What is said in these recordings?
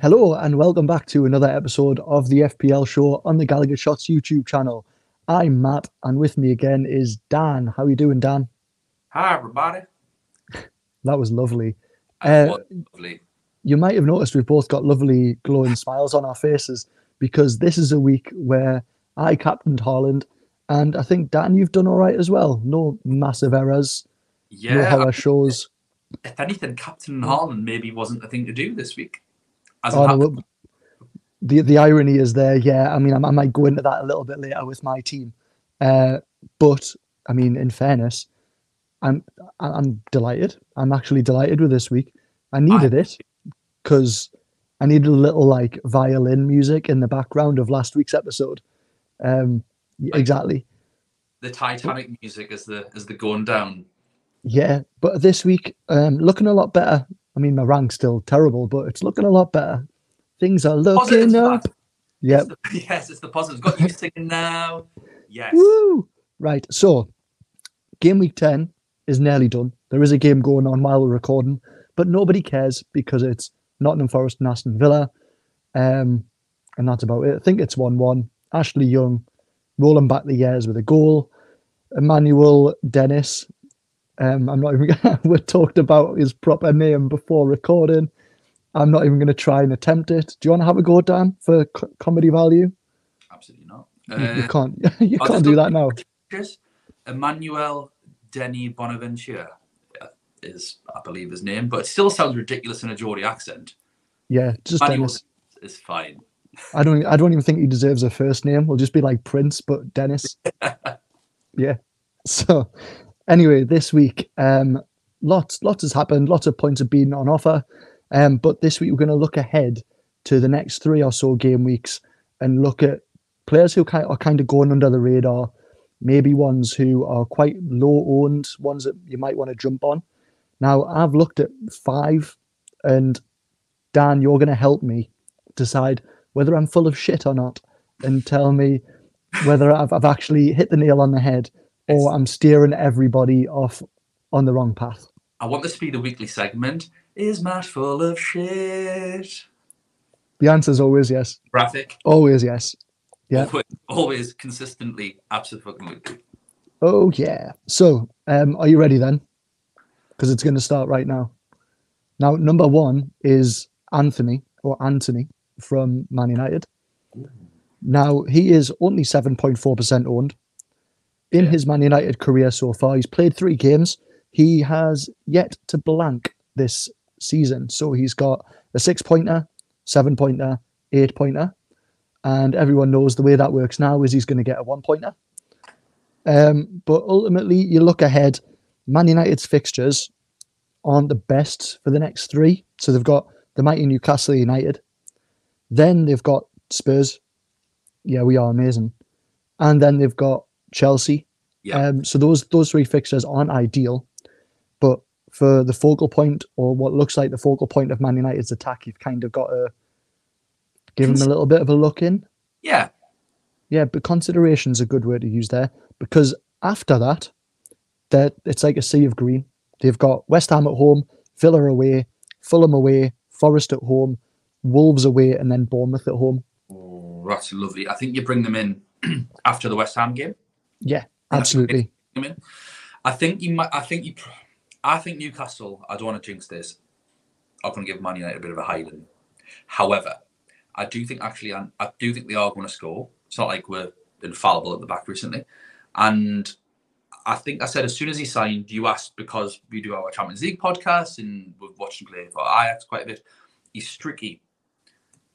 Hello and welcome back to another episode of the FPL show on the Gallowgateshots YouTube channel. I'm Matt and with me again is Dan. How are you doing, Dan? Hi, everybody. That was lovely. It Uh, was lovely. you might have noticed we've both got lovely glowing smiles on our faces because this is a week where I captained Haaland and I think, Dan, you've done all right as well. No massive errors, no Yeah, horror shows. if anything, Captain Haaland maybe wasn't the thing to do this week, as it Oh, no, happened. the irony is there. Yeah, I mean, I might go into that a little bit later with my team. Uh, but, I mean, in fairness, I'm I'm delighted. I'm actually delighted with this week. I I needed it because I needed a little like violin music in the background of last week's episode. Um, like exactly. the Titanic music as the going down. Yeah, but this week, looking a lot better. I mean, my rank's still terrible, but it's looking a lot better. Things are Positives looking for that. up. It's Yep. the yes, it's the positives. Got you singing now. Yes. Woo! Right. So, game week 10 is nearly done. There is a game going on while we're recording, but nobody cares because it's Nottingham Forest and Aston Villa. And that's about it. I think it's 1-1. Ashley Young rolling back the years with a goal. Emmanuel Dennis. I'm not even gonna, we talked about his proper name before recording. I'm not even going to try and attempt it. Do you want to have a go, Dan, for comedy value? Absolutely not. You can't. You I'll can't just do look that now. at Emmanuel Denny Bonaventure is, I believe, his name, but it still sounds ridiculous in a Geordie accent. Yeah, just Emmanuel Dennis. is fine. I don't even think he deserves a first name. We'll just be like Prince, but Dennis. Yeah. So anyway, this week, lots has happened. Lots of points have been on offer. But this week we're going to look ahead to the next three or so game weeks and look at players who are kind of going under the radar, maybe ones who are quite low owned, ones that you might want to jump on. Now, I've looked at five, and Dan, you're going to help me decide whether I'm full of shit or not and tell me whether I've actually hit the nail on the head or It's I'm steering everybody off on the wrong path. I want this to be the weekly segment. Is Matt full of shit? The answer is always yes. Graphic. Always yes. Yeah. Always consistently, absolutely. Oh, yeah. So, are you ready then? Because it's going to start right now. Now, number one is Anthony from Man United. Now, he is only 7.4% owned. In Yeah. his Man United career so far, he's played three games. He has yet to blank this season. So he's got a 6 pointer, 7 pointer, 8 pointer. And everyone knows the way that works now is he's going to get a 1 pointer. But ultimately, you look ahead, Man United's fixtures aren't the best for the next three. So they've got the mighty Newcastle United. Then they've got Spurs. Yeah, we are amazing. And then they've got Chelsea. Yeah. So those three fixtures aren't ideal. But for the focal point, or what looks like the focal point of Man United's attack, you've kind of got to give them a little bit of a look in. Yeah. Yeah, but consideration's a good word to use there because after that, it's like a sea of green. They've got West Ham at home, Villa away, Fulham away, Forest at home, Wolves away, and then Bournemouth at home. Oh, that's lovely. I think you bring them in after the West Ham game. Yeah, absolutely. I think you might. I think Newcastle. I don't want to jinx this. I'm going to give Man United a bit of a highland. However, I do think they are going to score. It's not like we're infallible at the back recently, and I think I said as soon as he signed, you asked because we do our Champions League podcast and we've watched him play for Ajax quite a bit. He's streaky,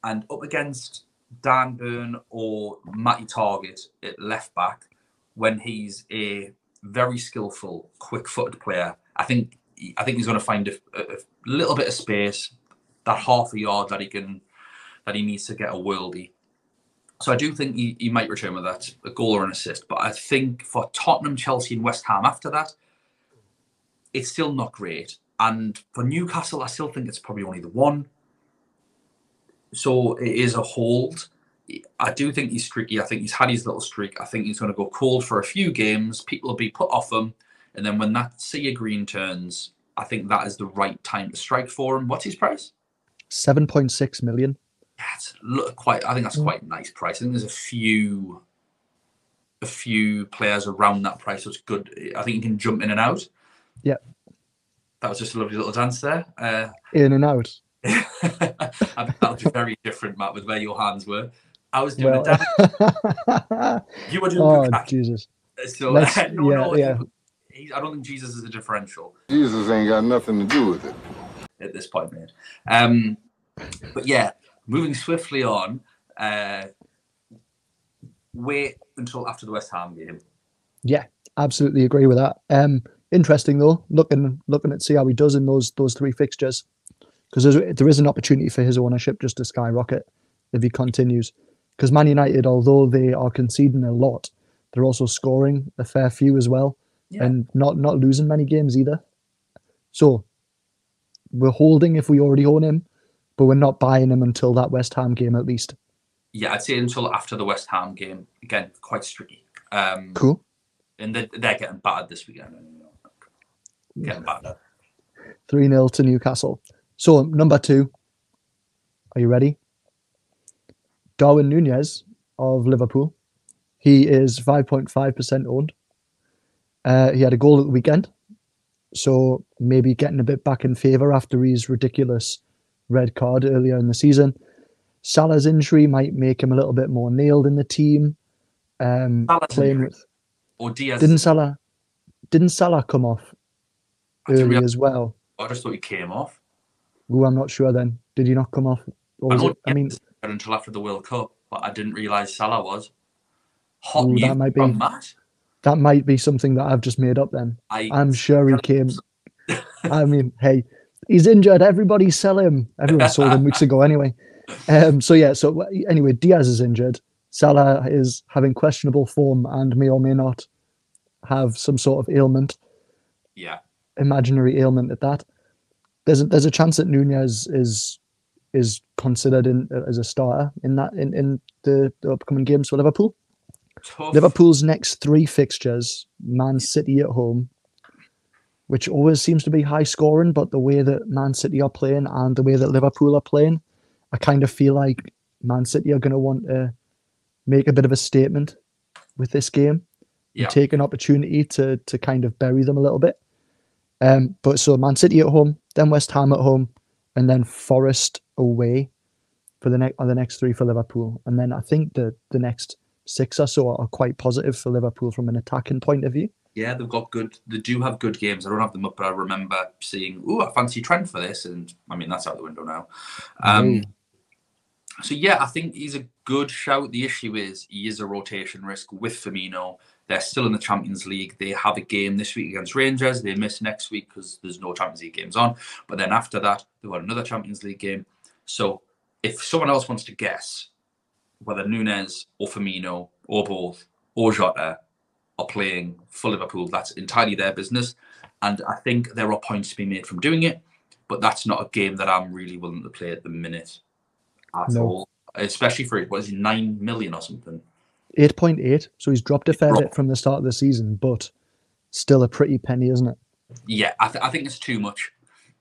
and up against Dan Burn or Matty Target at left back, when he's a very skillful, quick-footed player, I think he's going to find a little bit of space, that half a yard that he needs to get a worldie. So I do think he might return with that, a goal or an assist. But I think for Tottenham, Chelsea and West Ham after that, it's still not great. And for Newcastle, I still think it's probably only the one. So it is a hold. I do think he's streaky. I think he's had his little streak. I think he's going to go cold for a few games. People will be put off him. And then when that sea of green turns, I think that is the right time to strike for him. What's his price? 7.6 million. Yeah, I think that's quite a nice price. I think there's a few players around that price, so it's good. I think you can jump in and out. Yeah. That was just a lovely little dance there. In and out. I think that'll be very different, Matt, with where your hands were. I was doing a dance. You were doing oh, Jesus. So yeah. I don't think Jesus is a differential. Jesus ain't got nothing to do with it at this point, mate. But yeah, moving swiftly on. Wait until after the West Ham game. Yeah, absolutely agree with that. Interesting though, looking at see how he does in those three fixtures, because there is an opportunity for his ownership just to skyrocket if he continues. Because Man United, although they are conceding a lot, they're also scoring a fair few as well, and not losing many games either. So we're holding if we already own him, but we're not buying him until that West Ham game at least. Yeah, I'd say until after the West Ham game. Again, quite tricky. Cool. And they're getting battered this weekend. Getting battered. 3-0 to Newcastle. So, number 2. Are you ready? Darwin Nunez of Liverpool. He is 5.5% owned. He had a goal at the weekend. So, maybe getting a bit back in favour after his ridiculous red card earlier in the season. Salah's injury might make him a little bit more nailed in the team. Playing with, or Diaz. Didn't Salah come off early as well? I just thought he came off. Oh, I'm not sure then. Did he not come off? Until after the World Cup, but I didn't realise Salah was. Hot news from Matt. That might be something that I've just made up then. I'm sure he came. I mean, hey, he's injured. Everybody sell him. Everyone sold him weeks ago anyway. So anyway, Diaz is injured. Salah is having questionable form and may or may not have some sort of ailment. Yeah. Imaginary ailment at that. There's a chance that Nunez is considered as a starter in the upcoming games for Liverpool. Tough. Liverpool's next 3 fixtures: Man City at home, which always seems to be high scoring, but the way that Man City are playing and the way that Liverpool are playing, I kind of feel like Man City are going to want to make a bit of a statement with this game and take an opportunity to kind of bury them a little bit. But so Man City at home, then West Ham at home, and then Forest away for the next 3 for Liverpool. And then I think the next 6 or so are quite positive for Liverpool from an attacking point of view. Yeah, they do have good games. I don't have them up, but I remember seeing, I fancy Trent for this. And I mean, that's out the window now. So yeah, I think he's a good shout. The issue is he is a rotation risk with Firmino. They're still in the Champions League. They have a game this week against Rangers. They miss next week because there's no Champions League games on. But then after that, they've got another Champions League game. So if someone else wants to guess whether Nunez or Firmino or both or Jota are playing for Liverpool, that's entirely their business. And I think there are points to be made from doing it. But that's not a game that I'm really willing to play at the minute at all. Especially for, 9 million or something? 8.8, so he's dropped a fair bit from the start of the season, but still a pretty penny, isn't it? Yeah, I think it's too much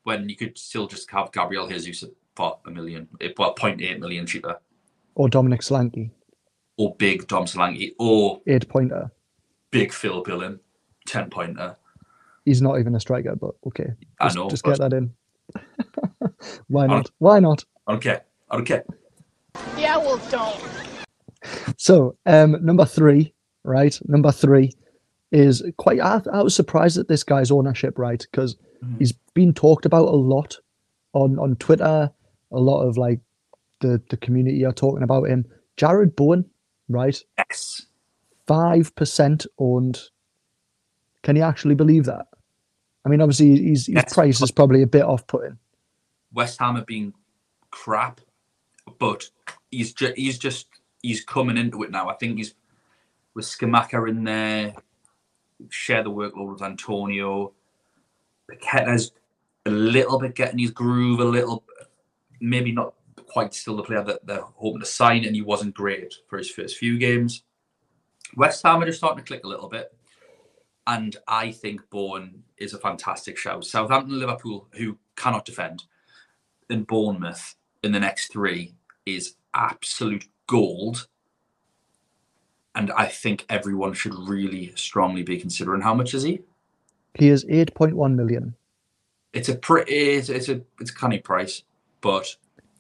when you could still just have Gabriel Jesus for 1 million, 0.8 million cheaper. Or Dominic Solanke. Or big Dom Solanke. Or 8-pointer. Big Phil Billing, 10-pointer. He's not even a striker, but okay. I know. Just get that in. Why not? Why not? Okay. Yeah, well, don't. So, number 3, right? Number 3 is quite. I was surprised at this guy's ownership, right? Because he's been talked about a lot on Twitter. A lot of like the community are talking about him. Jared Bowen, right? Yes. 5% owned. Can you actually believe that? I mean, obviously, his price is probably a bit off-putting. West Ham have been crap, but he's coming into it now. I think he's with Skamaka in there, share the workload with Antonio. Paqueta's a little bit getting his groove, a little, maybe not quite still the player that they're hoping to sign, and he wasn't great for his first few games. West Ham are just starting to click a little bit, and I think Bowen is a fantastic shout. Southampton and Liverpool, who cannot defend, and Bournemouth, in the next 3 is absolute gold. And I think everyone should really strongly be considering. How much is he? He is 8.1 million. It's a canny price, but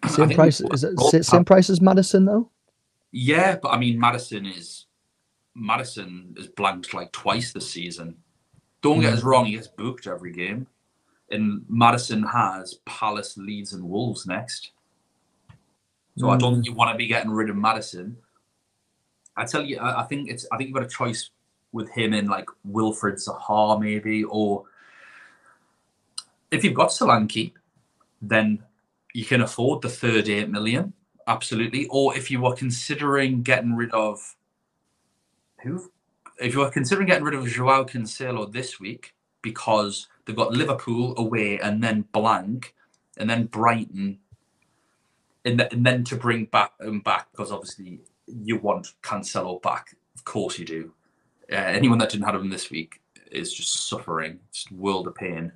same price. Is it same price as Maddison though? Yeah, but I mean, Maddison is blanked like twice this season. Don't get us wrong; he gets booked every game, and Maddison has Palace, Leeds, and Wolves next. So I don't think you want to be getting rid of Maddison. I tell you, I think you've got a choice with him in like Wilfred Zaha maybe, or if you've got Solanke, then you can afford the 38 million, absolutely. Or if you were considering getting rid of if you were considering getting rid of Joao Cancelo this week because they've got Liverpool away and then blank and then Brighton, and then to bring back because obviously you want Cancelo back. Of course you do. Anyone that didn't have him this week is just suffering. It's a world of pain.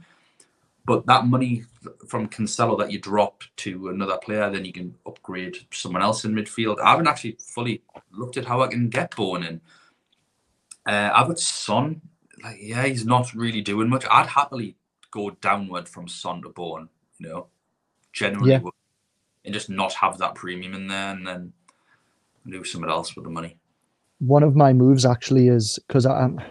But that money from Cancelo that you drop to another player, then you can upgrade someone else in midfield. I haven't actually fully looked at how I can get Bowen in. I've got Son. Like, yeah, he's not really doing much. I'd happily go downward from Son to Bowen, genuinely would. And just not have that premium in there and then do something else with the money. One of my moves actually is because I'm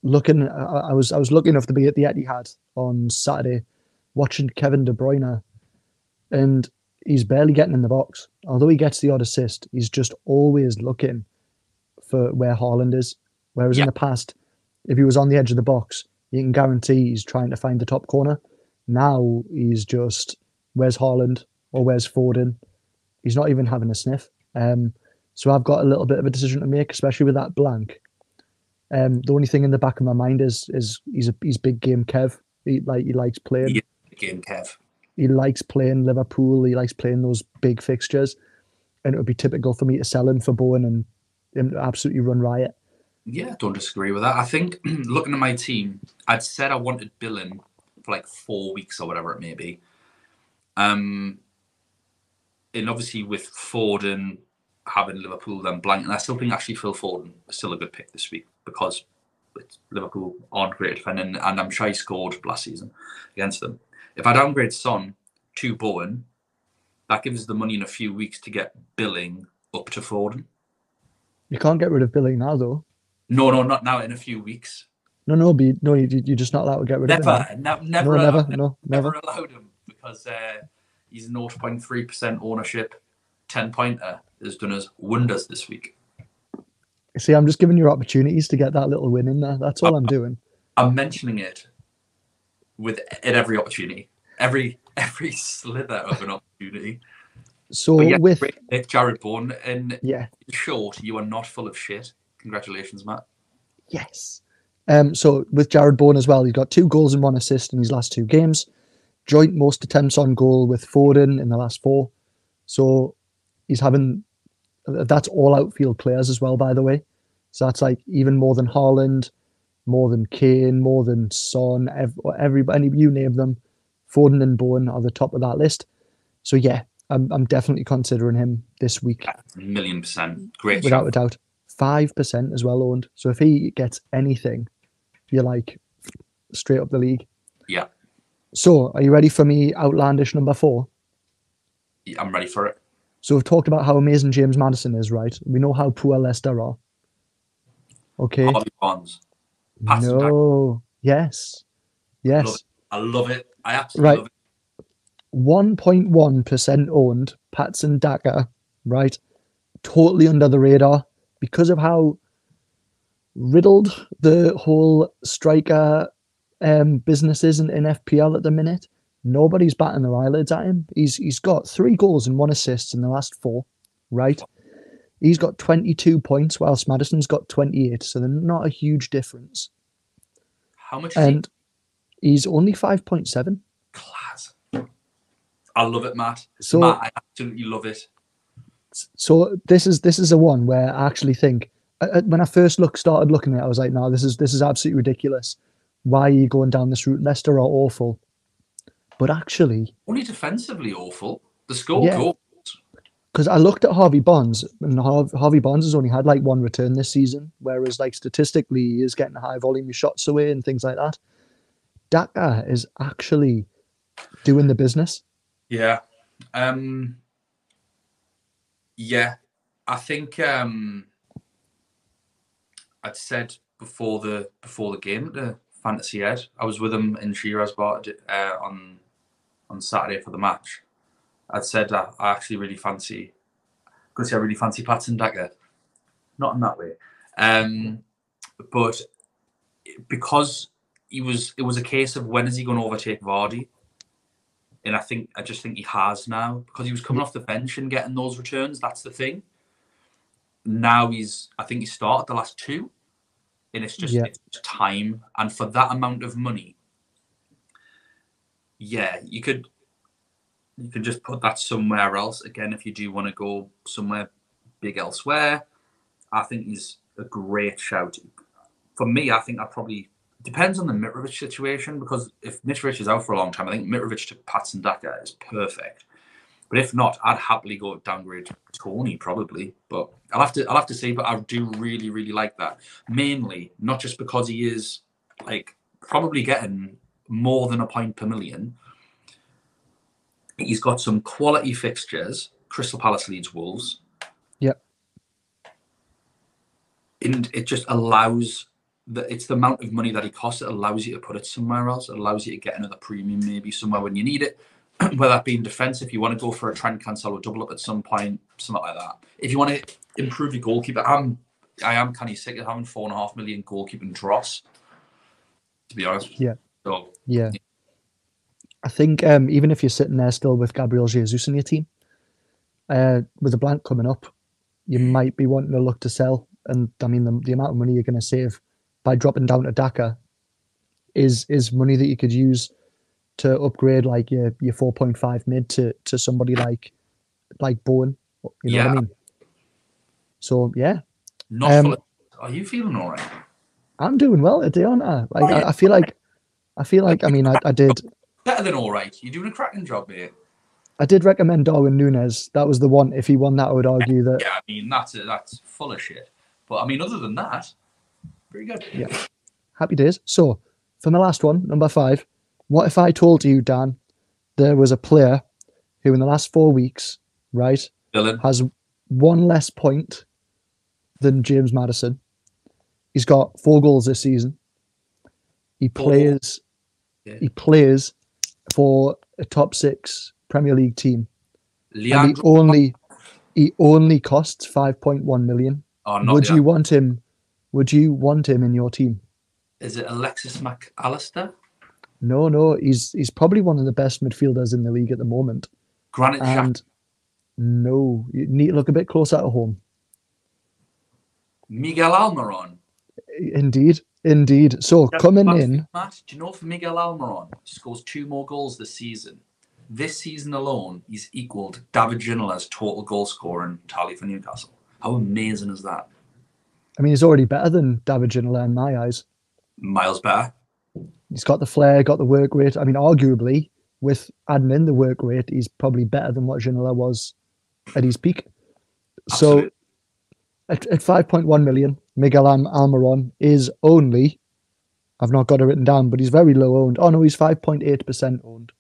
looking. I was lucky enough to be at the Etihad on Saturday, watching Kevin De Bruyne, and he's barely getting in the box. Although he gets the odd assist, he's just always looking for where Haaland is. Whereas in the past, if he was on the edge of the box, you can guarantee he's trying to find the top corner. Now he's just, where's Haaland or where's Foden? He's not even having a sniff. So I've got a little bit of a decision to make, especially with that blank. The only thing in the back of my mind is he's big game Kev. He likes playing. Big game Kev. He likes playing Liverpool. He likes playing those big fixtures, and it would be typical for me to sell him for Bowen and him to absolutely run riot. Yeah, don't disagree with that. I think looking at my team, I'd said I wanted Billen for like 4 weeks or whatever it may be. And obviously with Foden having Liverpool then blank, and I still think actually Phil Foden is still a good pick this week because Liverpool aren't great at defending, and I'm sure he scored last season against them. If I downgrade Son to Bowen, that gives us the money in a few weeks to get Billing up to Foden. You can't get rid of Billing now, though. No, not now. In a few weeks. No. You're just not allowed to get rid of him. Never Never allowed him because he's 0.3% ownership. 10-pointer has done us wonders this week. See, I'm just giving you opportunities to get that little win in there. That's all I'm doing. I'm mentioning it at every opportunity, every slither of an opportunity. So with Jared Bowen, and in short, you are not full of shit. Congratulations, Matt. Yes. So with Jared Bowen as well, he's got 2 goals and 1 assist in his last 2 games. Joint most attempts on goal with Foden in the last 4. So he's having, that's all outfield players as well, by the way. So that's like even more than Haaland, more than Kane, more than Son, everybody, you name them. Foden and Bowen are the top of that list. So yeah, I'm definitely considering him this week. 1,000,000%. Great. Without a doubt. 5% as well owned. So if he gets anything, you're like straight up the league. Yeah. So are you ready for me outlandish number 4? I'm ready for it. So we've talked about how amazing James Maddison is, right? We know how poor Leicester are. Okay. Harvey Barnes. No. Yes. I love it. I absolutely love it. 1.1% owned, Patson Daka, right? Totally under the radar because of how riddled the whole striker business is in FPL at the minute. Nobody's batting their eyelids at him. He's got 3 goals and 1 assist in the last 4, right? He's got 22 points, whilst Maddison's got 28, so they're not a huge difference. How much is he? He's only 5.7. Class. I love it, Matt. So, Matt, I absolutely love it. So this is a one where I actually think, when I first started looking at it, I was like, no, this is absolutely ridiculous. Why are you going down this route? Leicester are awful. But actually... Only defensively awful. The score Yeah. goals. Because I looked at Harvey Barnes, and Harvey Barnes has only had like one return this season, whereas like statistically he is getting high volume of shots away and things like that. Daka is actually doing the business. Yeah. Yeah. I think I'd said before the game, the Fantasy Ed, I was with him in Shiraz Bar on Saturday for the match. I'd said I actually really fancy, because I really fancy Patson Daka. Not in that way. But because it was a case of when is he going to overtake Vardy? And I just think he has now, because he was coming off the bench and getting those returns. That's the thing. Now I think he started the last two, and it's just it's time. And for that amount of money, yeah, you could just put that somewhere else. Again, if you do want to go somewhere big elsewhere, I think he's a great shout. For me, I think I probably depends on the Mitrovic situation, because if Mitrovic is out for a long time, I think Mitrovic to Patson Daka is perfect. But if not, I'd happily go downgrade Tony probably. But I'll have to see. But I do really, really like that. Mainly, not just because he is like probably getting more than a point per million. He's got some quality fixtures. Crystal Palace, Leeds, Wolves. Yep. And it just allows it's the amount of money that he costs. It allows you to put it somewhere else. It allows you to get another premium maybe somewhere when you need it. Whether that be in defence, if you want to go for a Trent Cancelo double up at some point, something like that. If you want to improve your goalkeeper, I am kind of sick of having 4.5 million goalkeeping dross, to be honest. Yeah. So yeah. I think even if you're sitting there still with Gabriel Jesus in your team, with the blank coming up, you might be wanting to look to sell. And I mean, the amount of money you're going to save by dropping down to Daka is money that you could use to upgrade like your 4.5 mid to somebody like Bowen. You know what I mean? So yeah. Are you feeling all right? I'm doing well today, aren't I? Like I feel like I mean I did better than all right. You're doing a cracking job, mate. I did recommend Darwin Nunez. That was the one. If he won that, I would argue that. Yeah, I mean that's full of shit. But I mean, other than that, pretty good. Yeah, happy days. So for my last one, number 5. What if I told you, Dan, there was a player who in the last 4 weeks, right, has one less point than James Maddison. He's got 4 goals this season. He plays for a top 6 Premier League team. And he only costs 5.1 million. Would you want him? Would you want him in your team? Is it Alexis McAllister? No. He's probably one of the best midfielders in the league at the moment. Granit Xhaka? No, you need to look a bit closer at home. Miguel Almoran? Indeed. So coming in... Matt, do you know if Miguel Almoran scores 2 more goals this season? This season alone, he's equalled David Ginola's total goal scoring tally for Newcastle. How amazing is that? I mean, he's already better than David Ginola in my eyes. Miles better. He's got the flair, got the work rate. I mean, arguably, with adding in the work rate, he's probably better than what Ginola was at his peak. Absolutely. So at 5.1 million, Miguel Almoran is only, I've not got it written down, but he's very low owned. Oh no, he's 5.8% owned.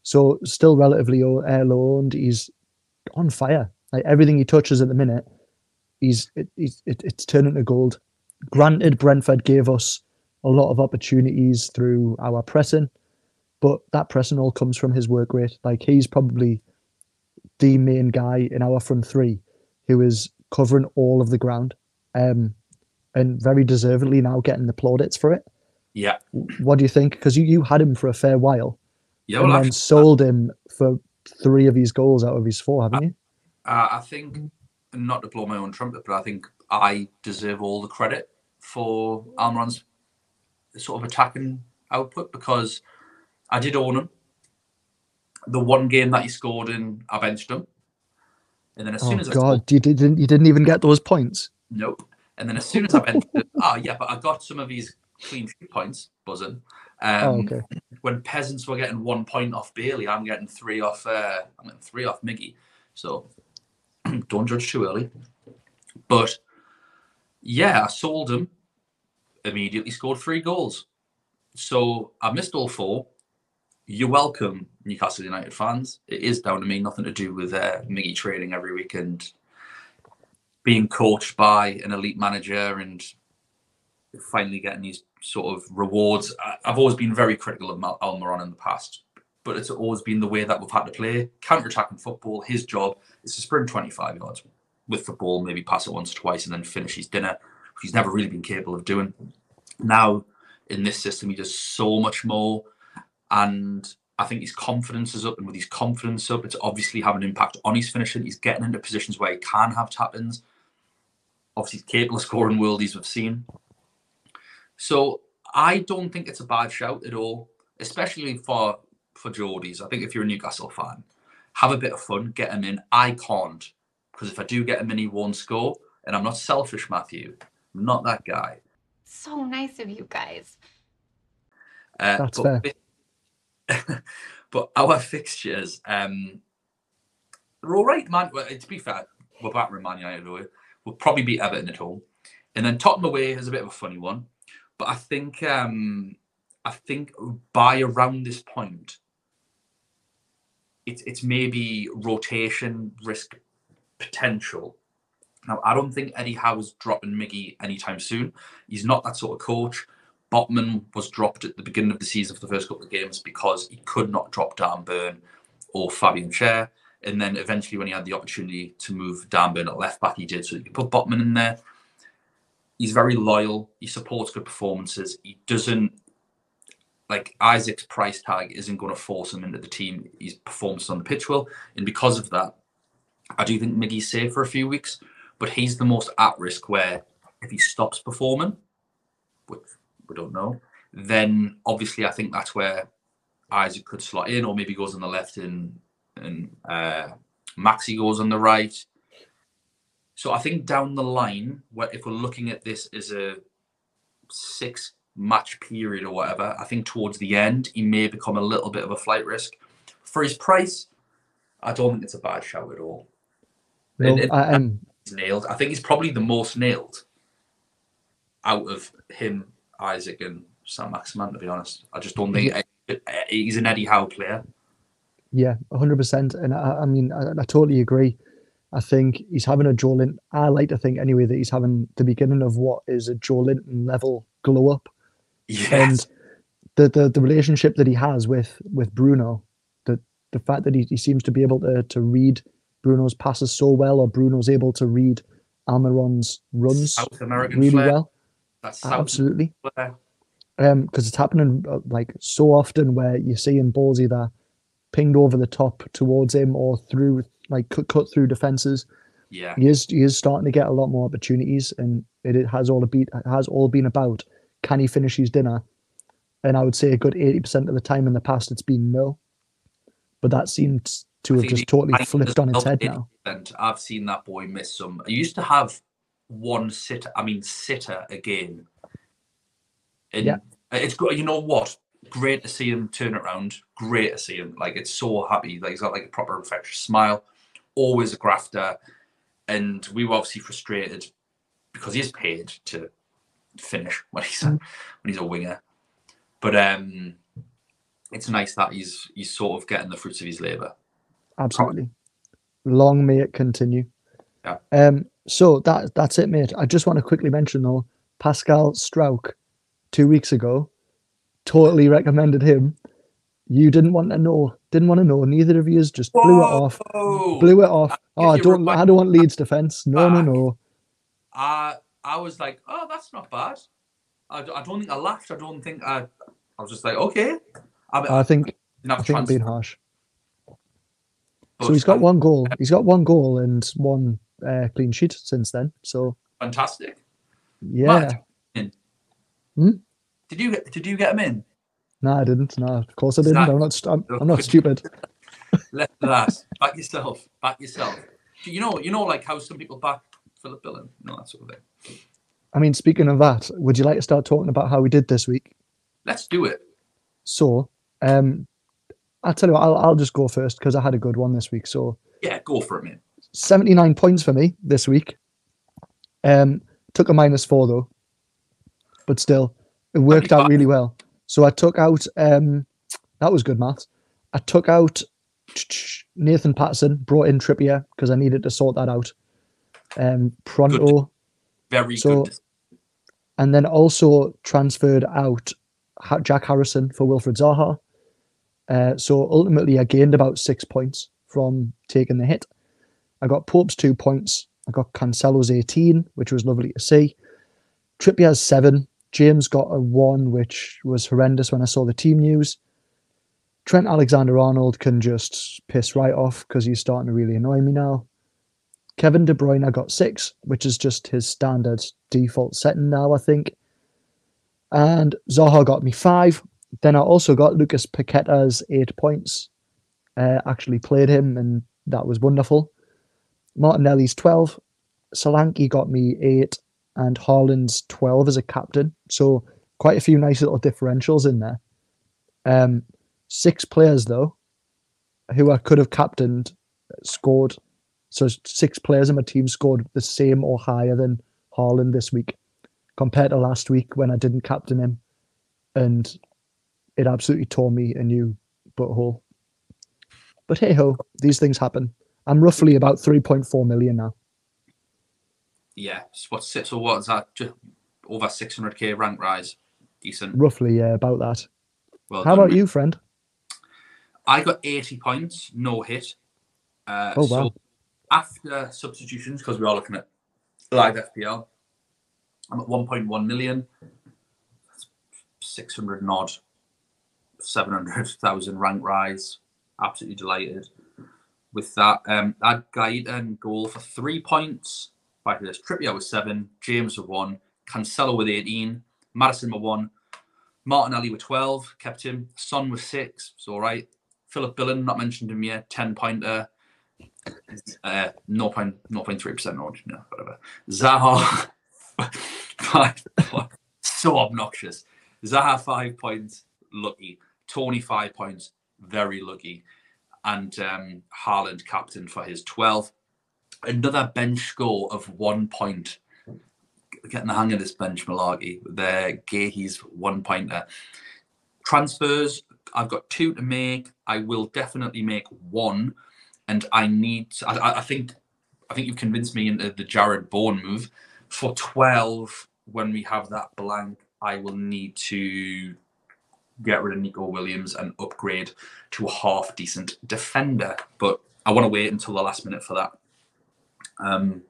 So still relatively low owned. He's on fire. Like everything he touches at the minute, it's turning to gold. Granted, Brentford gave us a lot of opportunities through our pressing, but that pressing all comes from his work rate. Like he's probably the main guy in our front 3 who is covering all of the ground, and very deservedly now getting the plaudits for it. Yeah. What do you think? Because you had him for a fair while, and then sold him for 3 of his goals out of his 4, haven't you? I think, not to blow my own trumpet, but I think I deserve all the credit for Almiron's sort of attacking output, because I did own him. The one game that he scored in, I benched him. And then as soon as you didn't even get those points? Nope. And then as soon as I benched him, but I got some of his clean sheet points, buzzing. Okay. when peasants were getting 1 point off Bailey, I'm getting 3 off. I'm getting 3 off Miggy. So don't judge too early. But yeah, I sold him. Immediately scored 3 goals. So I missed all 4. You're welcome, Newcastle United fans. It is down to me, nothing to do with Miggy training every week and being coached by an elite manager and finally getting these sort of rewards. I've always been very critical of Almeron in the past, but it's always been the way that we've had to play. Counter-attacking football, his job is to sprint 25 yards with the ball, maybe pass it once or twice and then finish his dinner, which he's never really been capable of doing. Now, in this system, he does so much more. And I think his confidence is up. And with his confidence up, it's obviously having an impact on his finishing. He's getting into positions where he can have tap-ins. Obviously, he's capable of scoring worldies we've seen. So I don't think it's a bad shout at all, especially for Geordies. I think if you're a Newcastle fan, have a bit of fun, get him in. I can't, because if I do get him in, he won't score. And I'm not selfish, Matthew. I'm not that guy. So nice of you guys. That's fair. But our fixtures, they're all right, man. Well, to be fair, we're battering Man United away. We'll probably beat Everton at home. And then Tottenham away is a bit of a funny one. But I think by around this point, it's maybe rotation risk potential. Now, I don't think Eddie Howe's dropping Miggy anytime soon. He's not that sort of coach. Botman was dropped at the beginning of the season for the first couple of games because he could not drop Dan Burn or Fabian Schär. And then eventually when he had the opportunity to move Dan Burn at left back, he did. So he could put Botman in there. He's very loyal. He supports good performances. He doesn't, like Isaac's price tag isn't going to force him into the team. His performance on the pitch will. And because of that, I do think Miggy's safe for a few weeks. But he's the most at risk where if he stops performing, which we don't know, then obviously I think that's where Isaac could slot in, or maybe goes on the left and Maxi goes on the right. So I think down the line, if we're looking at this as a 6-match period or whatever, I think towards the end, he may become a little bit of a flight risk. For his price, I don't think it's a bad shout at all. No, He's nailed. I think he's probably the most nailed out of him, Isaac, and Sam Maximan, to be honest. I just don't think he's an Eddie Howe player. Yeah, 100%. And I mean, I totally agree. I think he's having a Joe Linton. I like to think anyway that he's having the beginning of what is a Joe Linton level glow up. Yes. And the relationship that he has with Bruno, the fact that he seems to be able to read Bruno's passes so well, or Bruno's able to read Almeron's runs South American really flair. well. That's absolutely. Because it's happening like so often where you're seeing balls either pinged over the top towards him or through, like cut through defenses. Yeah, he is starting to get a lot more opportunities, and it has all been about, can he finish his dinner? And I would say a good 80% of the time in the past it's been no, but that seems to have just totally flipped on its head now. And I've seen that boy miss some. I used to have one sitter a game. And yeah, it's good. You know what? Great to see him turn it around. Great to see him. Like, it's so happy. Like, he's got like a proper infectious smile. Always a grafter. And we were obviously frustrated because he is paid to finish when he's a winger. But it's nice that he's sort of getting the fruits of his labour. Absolutely. Long may it continue. Yeah. So that's it, mate. I just want to quickly mention though, Pascal Strauch 2 weeks ago, totally recommended him. You didn't want to know. Neither of you just blew it off. Oh, I don't want Leeds defence. No. I was like, oh, that's not bad. I don't think I laughed. I don't think I was just like, okay. I think I'm being harsh. But so he's got one goal. He's got one goal and one clean sheet since then. So fantastic. Yeah. Matt, did you get him in? No, I didn't. No, of course I didn't. I'm not stupid. Let that. Back yourself. You know, like how some people back Philip Billen, that sort of thing. I mean, speaking of that, would you like to start talking about how we did this week? Let's do it. So, I'll tell you what, I'll just go first because I had a good one this week. So Yeah, go for it, mate. 79 points for me this week. Took a -4 though, but still, it worked out really well. So I took out, that was good maths. I took out Nathan Patterson, brought in Trippier because I needed to sort that out. Pronto. Good. Very good. And then also transferred out Jack Harrison for Wilfred Zaha. So ultimately, I gained about 6 points from taking the hit. I got Pope's 2 points. I got Cancelo's 18, which was lovely to see. Trippier's 7. James got a 1, which was horrendous when I saw the team news. Trent Alexander-Arnold can just piss right off because he's starting to really annoy me now. Kevin De Bruyne got 6, which is just his standard default setting now, I think. And Zaha got me 5. Then I also got Lucas Paqueta's 8 points. Actually played him, and that was wonderful. Martinelli's 12. Solanke got me 8, and Haaland's 12 as a captain. So quite a few nice little differentials in there. 6 players, though, who I could have captained scored. So 6 players in my team scored the same or higher than Haaland this week compared to last week when I didn't captain him. And it absolutely tore me a new butthole. But hey-ho, these things happen. I'm roughly about 3.4 million now. Yeah, what's that? Just over 600k rank rise. Decent. Roughly, yeah, about that. Well How done, about mate. you, friend? I got 80 points, no hit. Oh, wow. So after substitutions, because we are looking at live FPL, I'm at 1.1 million. 600 and odd, 700,000 rank rise. Absolutely delighted with that. I had Gaeta and goal for 3 points. Back to this. Trippier with 7, James with 1, Cancelo with 18, Madison with 1, Martinelli with 12, kept him. Son with 6, it's all right. Philip Billen, not mentioned him yet, 10-pointer. 0.3% odd, no, whatever. Zaha, 5 points. So obnoxious. Zaha, 5 points, lucky. Tony, 5 points, very lucky. And Haaland, captain, for his 12. Another bench score of 1 point. Getting the hang of this bench malarkey. There, Gahey's 1-pointer. Transfers, I've got 2 to make. I will definitely make 1. And I need, I think you've convinced me into the Jared Bowen move. For 12, when we have that blank, I will need to get rid of Nico Williams and upgrade to a half-decent defender. But I want to wait until the last minute for that. And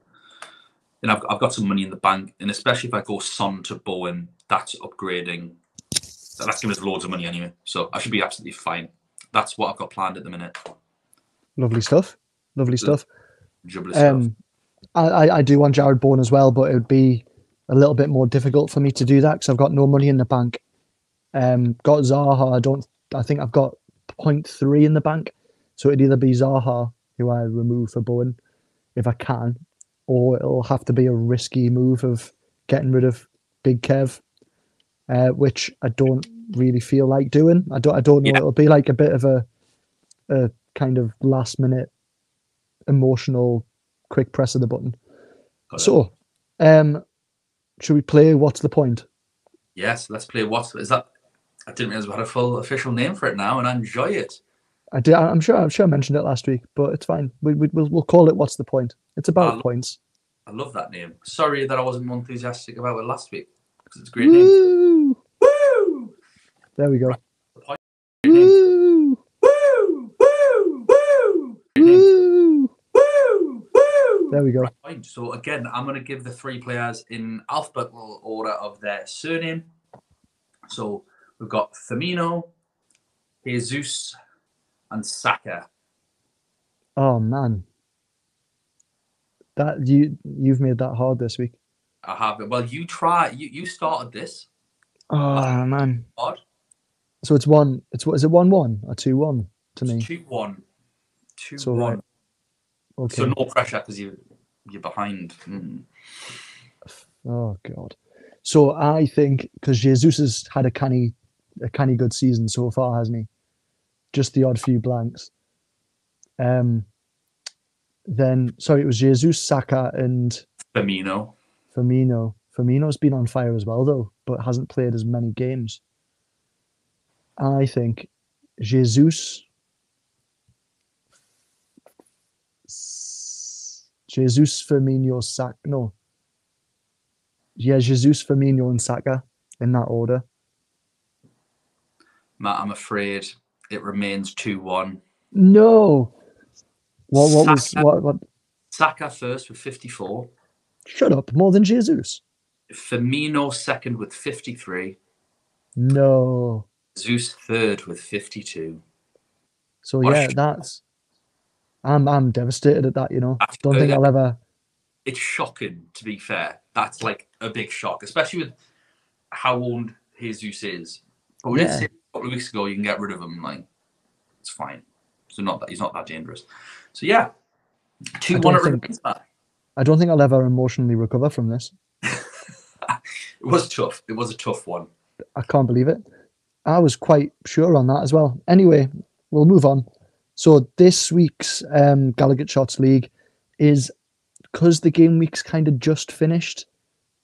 I've got some money in the bank, and especially if I go Son to Bowen, that's upgrading. That's giving us loads of money anyway, so I should be absolutely fine. That's what I've got planned at the minute. Lovely stuff. Lovely stuff. Jubbly stuff. I do want Jared Bowen as well, but it would be a little bit more difficult for me to do that because I've got no money in the bank. Got Zaha. I think I've got 0.3 in the bank, so it'd either be Zaha, who I remove for Bowen, if I can, or it'll have to be a risky move of getting rid of Big Kev, which I don't really feel like doing. I don't know. Yeah. It'll be like a bit of a kind of last minute emotional quick press of the button. So, should we play What's the Point? Yes, let's play What's Is that? I didn't realize we had a full official name for it now, and I enjoy it. I did. I'm sure I mentioned it last week, but it's fine. We'll call it What's the Point. It's about points. I love that name. Sorry that I wasn't more enthusiastic about it last week because it's a great name. Woo! There we go. Right. The point. Woo! Woo! Woo! Woo! Woo! Woo! Woo! There we go. Right. So again, I'm going to give the 3 players in alphabetical order of their surname. So we've got Firmino, Jesus, and Saka. Oh man, that you've made that hard this week. I have it. Well, you try. You started this. Oh man. Hard. So it's one. Is it 1-1 or 2-1 to me? 2-1. 2-1. So, right. Okay. So no pressure because you're behind. Oh god. So I think because Jesus has had a canny good season so far, hasn't he? just the odd few blanks. Then, sorry, it was Jesus, Saka, and Firmino. Firmino's been on fire as well, though, but hasn't played as many games. I think Jesus, Firmino, Saka. No. Yeah, Jesus, Firmino, and Saka in that order. Matt, I'm afraid it remains 2-1. No. What? Saka first with 54. Shut up. More than Jesus. Firmino second with 53. No. Zeus third with 52. So yeah, that's. I'm devastated at that. You know, don't think I'll ever. It's shocking, to be fair. That's like a big shock, especially with how old Jesus is. But we did say a couple of weeks ago you can get rid of him. Like, it's fine. So he's not that dangerous. So yeah, 2-1 at remains, Matt. I don't think I'll ever emotionally recover from this. It was tough. It was a tough one. I can't believe it. I was quite sure on that as well. Anyway, we'll move on. So this week's Gallowgateshots League is, because the game week's kind of just finished,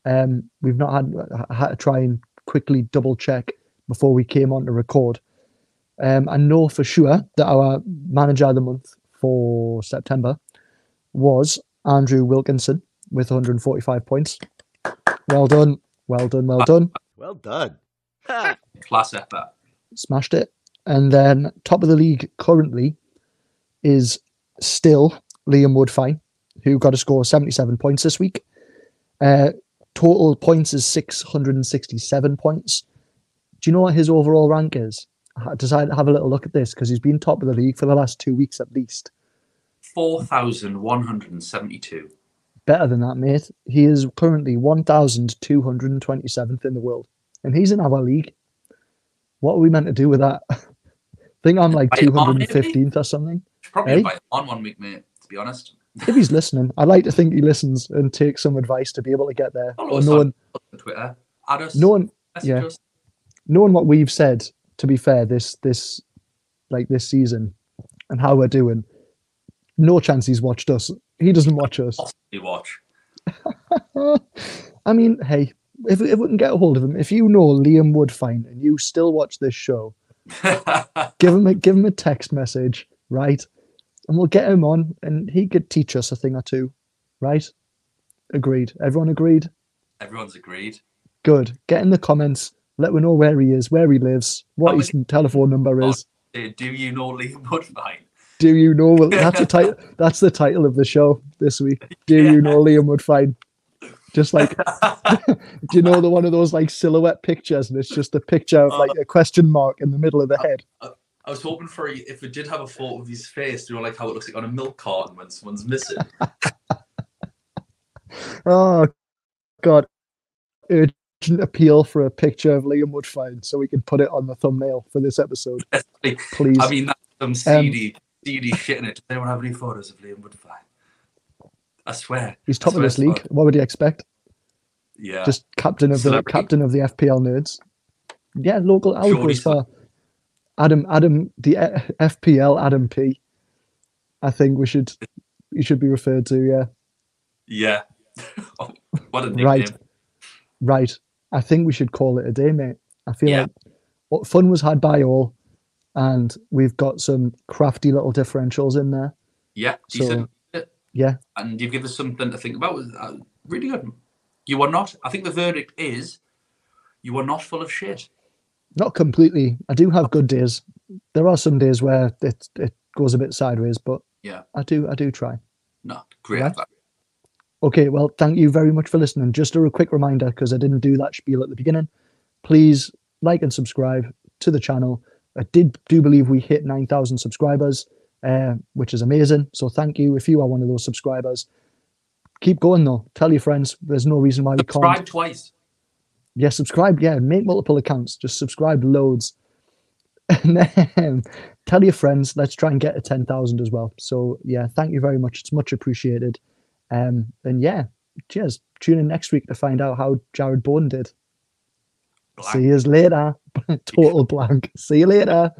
we've not had to try and quickly double check before we came on to record. I know for sure that our manager of the month for September was Andrew Wilkinson with 145 points. Well done. Well done. Well done. Well done. Class effort. Smashed it. And then top of the league currently is still Liam Woodfine, who got a score of 77 points this week. Total points is 667 points. Do you know what his overall rank is? I decided to have a little look at this because he's been top of the league for the last 2 weeks at least. 4,172. Better than that, mate. He is currently 1,227th in the world. And he's in our league. What are we meant to do with that? I think I'm like 215th or something. Probably invite him on one week, mate, to be honest. If he's listening, I like to think he listens and takes some advice to be able to get there. Or on Twitter. Add us. Knowing what we've said, to be fair, this season and how we're doing, no chance he's watched us. He doesn't watch us. He watch. I mean, hey, if we can get a hold of him, if you know Liam Woodfine and you still watch this show, give him a text message, right? And we'll get him on, and he could teach us a thing or two, right? Agreed. Everyone agreed? Everyone's agreed. Good. Get in the comments. Let me know where he is, where he lives, what his telephone number is. Do you know Liam Woodfine? Do you know? That's the title. That's the title of the show this week. Do you know Liam Woodfine? Just like, do you know the one of those like silhouette pictures, and it's just a picture of like a question mark in the middle of the head. I was hoping for if it did have a photo of his face, you know, like how it looks like on a milk carton when someone's missing. Oh God! Urgent appeal for a picture of Liam Woodfine so we can put it on the thumbnail for this episode, please. I mean, that's some seedy shit in it. Does anyone have any photos of Liam Woodfine? I swear. He's top of this league. What would you expect? Yeah. Just captain of the FPL nerds. Yeah, local. I would go as far. Adam, the FPL Adam P. I think you should be referred to. Yeah. Yeah. Oh, what a nickname. Right. I think we should call it a day, mate. I feel like fun was had by all, and we've got some crafty little differentials in there. Yeah. So, yeah. And you've given us something to think about. Really good. You are not. I think the verdict is you are not full of shit. Not completely. I do have good days. There are some days where it goes a bit sideways, but yeah, I do try. No, great. Right? Okay, well, thank you very much for listening. Just a quick reminder, because I didn't do that spiel at the beginning. Please like and subscribe to the channel. I do believe we hit 9,000 subscribers, which is amazing. So thank you if you are one of those subscribers. Keep going though. Tell your friends. There's no reason why we can't. Subscribe twice. Yeah, subscribe. Yeah, make multiple accounts. Just subscribe loads. And then tell your friends. Let's try and get to 10,000 as well. So yeah, thank you very much. It's much appreciated. And yeah, cheers. Tune in next week to find out how Jared Bowen did. Blank. See you later. Total blank. See you later.